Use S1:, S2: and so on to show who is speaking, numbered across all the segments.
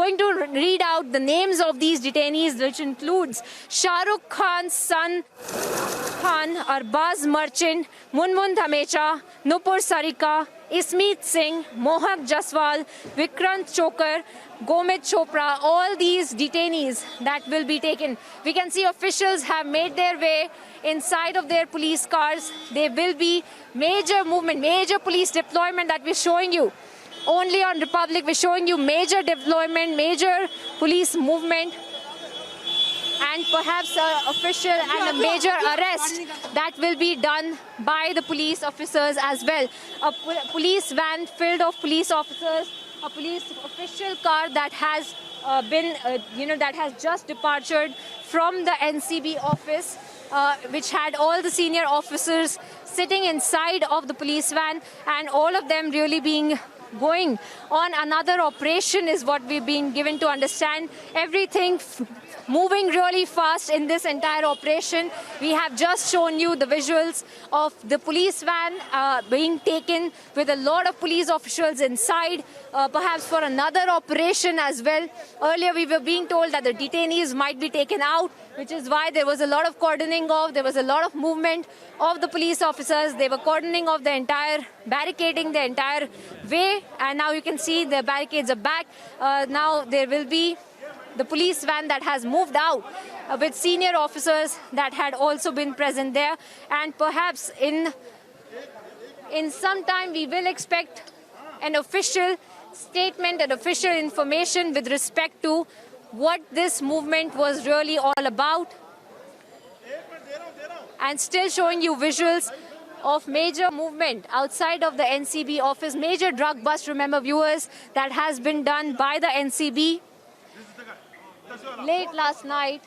S1: going to read out the names of these detainees, which includes Shahrukh Khan's son Khan, Arbaz Merchant, Munmun Dhamecha, Nupur Sarika, Ismeet Singh, Mohak Jaswal, Vikrant Chokar, Gomit Chopra, all these detainees that will be taken. We can see officials have made their way inside of their police cars. There will be major movement, major police deployment that we're showing you. Only on Republic, we're showing you major deployment, major police movement, and perhaps an official and a major arrest that will be done by the police officers as well. A police van filled of police officers, a police official car that has that has just departed from the NCB office, which had all the senior officers sitting inside of the police van, and all of them really being going on another operation is what we've been given to understand. Everything moving really fast in this entire operation. We have just shown you the visuals of the police van being taken with a lot of police officials inside, perhaps for another operation as well. Earlier we were being told that the detainees might be taken out, which is why there was a lot of cordoning off, there was a lot of movement of the police officers. They were cordoning off the entire, barricading the entire way, and now you can see the barricades are back. Now there will be the police van that has moved out with senior officers that had also been present there, and perhaps in some time we will expect an official statement and official information with respect to what this movement was really all about. And still showing you visuals of major movement outside of the NCB office, major drug bust, remember viewers, that has been done by the NCB late last night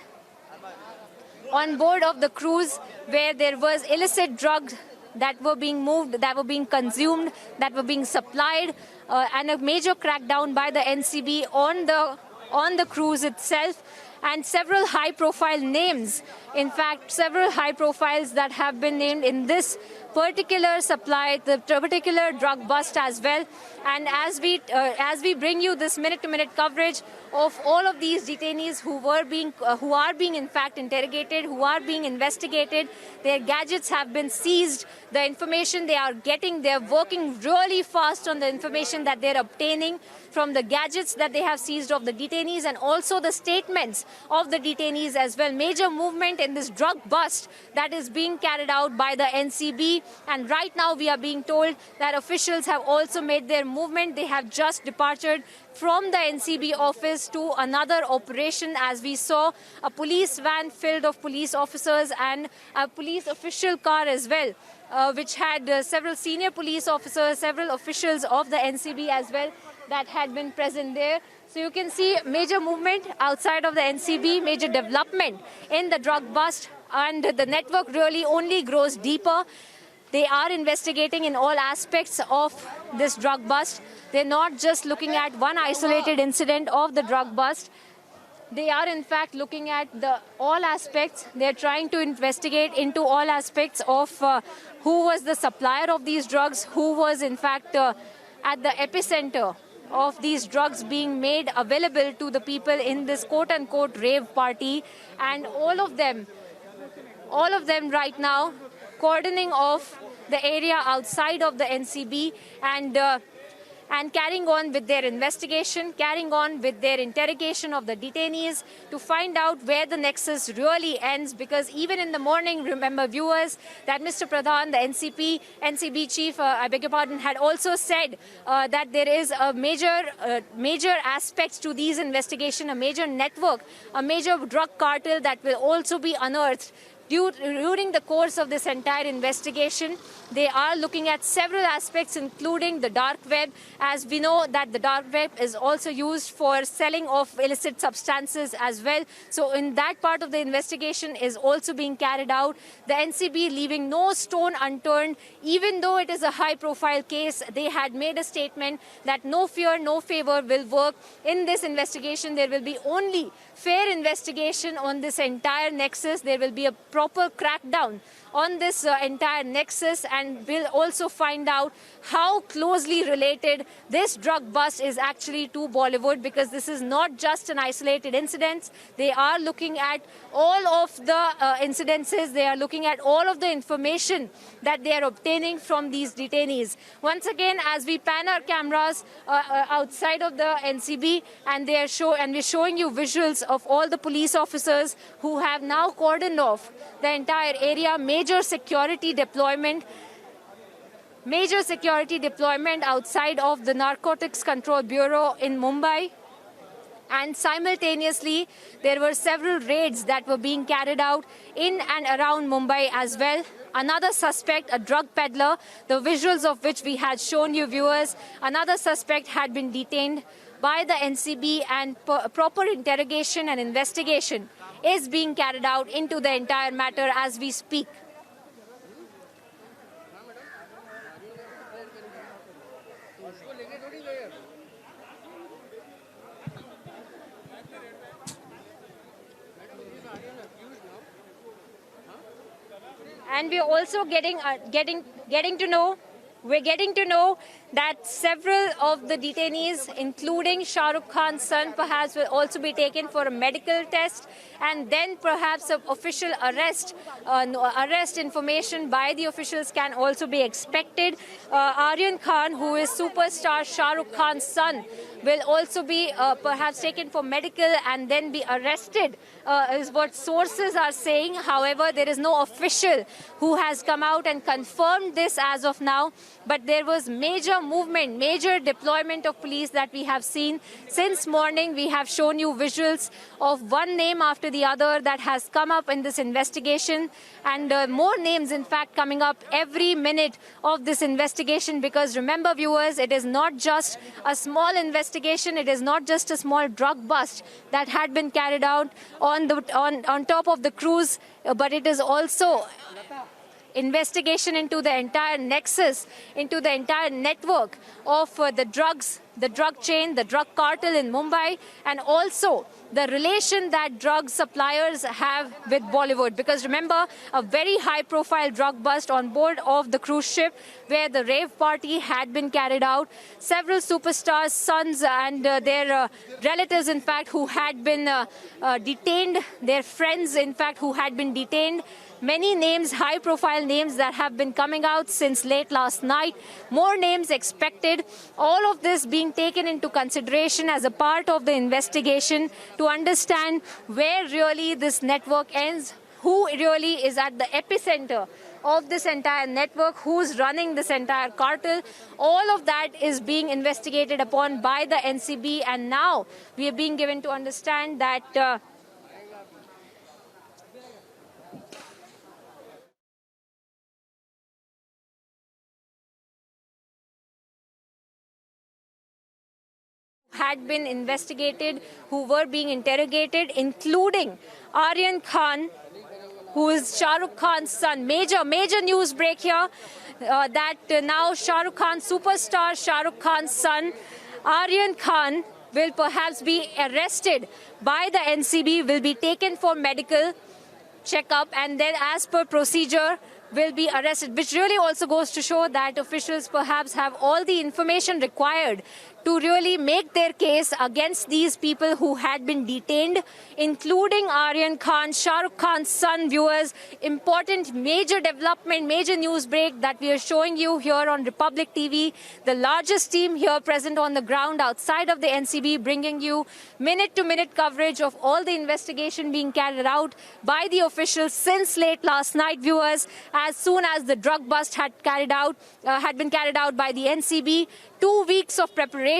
S1: on board of the cruise, where there was illicit drugs that were being moved, that were being consumed, that were being supplied, and a major crackdown by the NCB on the cruise itself, and several high-profile names. In fact, several high profiles that have been named in this particular supply, the particular drug bust as well. And as we bring you this minute-to-minute coverage of all of these detainees who are being in fact interrogated, who are being investigated, their gadgets have been seized. The information they are getting, they're working really fast on the information that they're obtaining from the gadgets that they have seized of the detainees, and also the statements of the detainees as well. Major movement in this drug bust that is being carried out by the NCB, and right now we are being told that officials have also made their movement. They have just departed from the NCB office to another operation, as we saw a police van filled of police officers and a police official car as well, which had several senior police officers, several officials of the NCB as well that had been present there. So you can see major movement outside of the NCB, major development in the drug bust, and the network really only grows deeper. They are investigating in all aspects of this drug bust. They're not just looking at one isolated incident of the drug bust. They are in fact looking at all aspects. They're trying to investigate into all aspects of who was the supplier of these drugs, who was in fact at the epicenter of these drugs being made available to the people in this quote-unquote rave party. And all of them right now cordoning off the area outside of the NCB and carrying on with their investigation, carrying on with their interrogation of the detainees to find out where the nexus really ends. Because even in the morning, remember viewers, that Mr. Pradhan, the NCB chief, had also said that there is a major aspects to these investigations, a major network, a major drug cartel that will also be unearthed. During the course of this entire investigation, they are looking at several aspects, including the dark web, as we know that the dark web is also used for selling of illicit substances as well. So in that part of the investigation is also being carried out. The NCB leaving no stone unturned, even though it is a high-profile case. They had made a statement that no fear, no favor will work in this investigation. There will be only fair investigation on this entire nexus. There will be a proper crackdown on this entire nexus, and we'll also find out how closely related this drug bust is actually to Bollywood, because this is not just an isolated incident. They are looking at all of the incidences. They are looking at all of the information that they are obtaining from these detainees. Once again, as we pan our cameras outside of the NCB, and we're showing you visuals of all the police officers who have now cordoned off the entire area. Major security deployment outside of the Narcotics Control Bureau in Mumbai. And simultaneously, there were several raids that were being carried out in and around Mumbai as well. Another suspect, a drug peddler, the visuals of which we had shown you, viewers, another suspect had been detained by the NCB, and proper interrogation and investigation is being carried out into the entire matter as we speak. And we're also getting to know that several of the detainees, including Shahrukh Khan's son, perhaps will also be taken for a medical test, and then perhaps an official arrest information by the officials can also be expected. Aryan Khan, who is superstar Shahrukh Khan's son, will also be perhaps taken for medical and then be arrested, is what sources are saying. However, there is no official who has come out and confirmed this as of now, but there was major movement, major deployment of police that we have seen since morning. We have shown you visuals of one name after the other that has come up in this investigation, and more names, in fact, coming up every minute of this investigation, because remember, viewers, it is not just a small investigation, it is not just a small drug bust that had been carried out on top of the cruise, but it is also investigation into the entire nexus, into the entire network of the drugs, the drug chain, the drug cartel in Mumbai, and also the relation that drug suppliers have with Bollywood. Because remember, a very high-profile drug bust on board of the cruise ship where the rave party had been carried out. Several superstars' sons and their relatives, in fact, who had been detained, their friends, in fact, who had been detained. Many names, high-profile names that have been coming out since late last night. More names expected. All of this being taken into consideration as a part of the investigation to understand where really this network ends, who really is at the epicenter of this entire network, who's running this entire cartel. All of that is being investigated upon by the NCB, and now we are being given to understand that had been investigated, who were being interrogated, including Aryan Khan, who is Shahrukh Khan's son. Major news break here that now Shahrukh Khan, superstar Shahrukh Khan's son, Aryan Khan, will perhaps be arrested by the NCB, will be taken for medical checkup, and then as per procedure will be arrested, which really also goes to show that officials perhaps have all the information required to really make their case against these people who had been detained, including Aryan Khan, Shahrukh Khan's son. Viewers, important major development, major news break that we are showing you here on Republic TV. The largest team here present on the ground outside of the NCB, bringing you minute-to-minute coverage of all the investigation being carried out by the officials since late last night, viewers. As soon as the drug bust had been carried out by the NCB, 2 weeks of preparation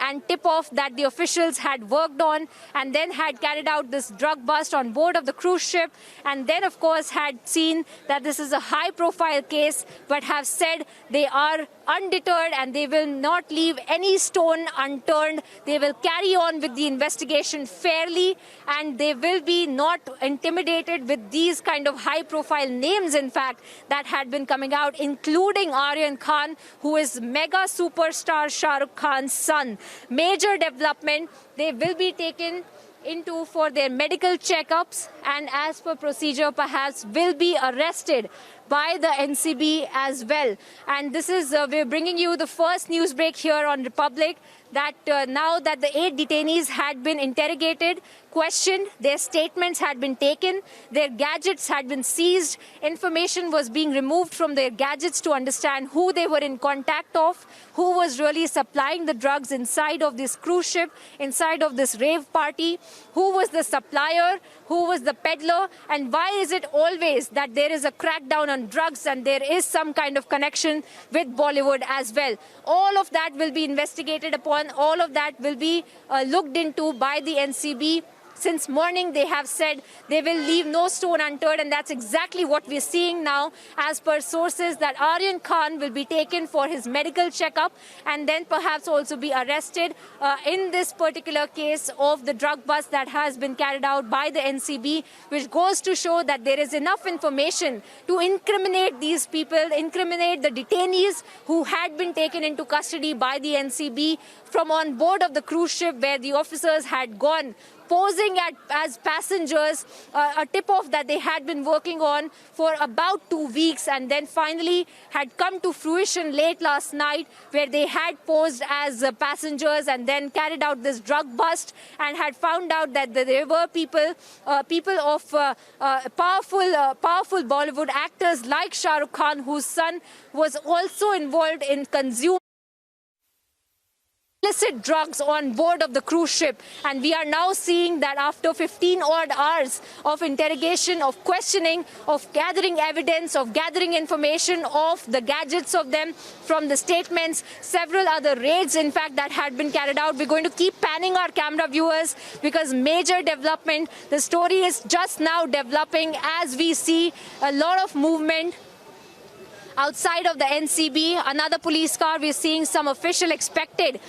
S1: and tip-off that the officials had worked on, and then had carried out this drug bust on board of the cruise ship, and then, of course, had seen that this is a high-profile case, but have said they are undeterred and they will not leave any stone unturned. They will carry on with the investigation fairly, and they will be not intimidated with these kind of high-profile names, in fact, that had been coming out, including Aryan Khan, who is mega superstar Shahrukh Khan's son. Major development They will be taken into for their medical checkups, and as per procedure perhaps will be arrested by the NCB as well. And this is, we're bringing you the first news break here on Republic, that now that the 8 detainees had been interrogated, questioned, their statements had been taken, their gadgets had been seized, information was being removed from their gadgets to understand who they were in contact of, who was really supplying the drugs inside of this cruise ship, inside of this rave party, who was the supplier, who was the peddler, and why is it always that there is a crackdown on drugs and there is some kind of connection with Bollywood as well. All of that will be investigated upon, all of that will be looked into by the NCB. Since morning, they have said they will leave no stone unturned, and that's exactly what we're seeing now. As per sources, that Aryan Khan will be taken for his medical checkup and then perhaps also be arrested in this particular case of the drug bust that has been carried out by the NCB, which goes to show that there is enough information to incriminate these people, incriminate the detainees who had been taken into custody by the NCB from on board of the cruise ship, where the officers had gone posing as passengers, a tip-off that they had been working on for about 2 weeks, and then finally had come to fruition late last night, where they had posed as passengers and then carried out this drug bust, and had found out that there were people of powerful Bollywood actors like Shahrukh Khan, whose son was also involved in consuming illicit drugs on board of the cruise ship. And we are now seeing that after 15 odd hours of interrogation, of questioning, of gathering evidence, of gathering information of the gadgets of them from the statements, several other raids in fact that had been carried out. We're going to keep panning our camera viewers because major development, the story is just now developing as we see a lot of movement outside of the NCB. Another police car, we're seeing some official expected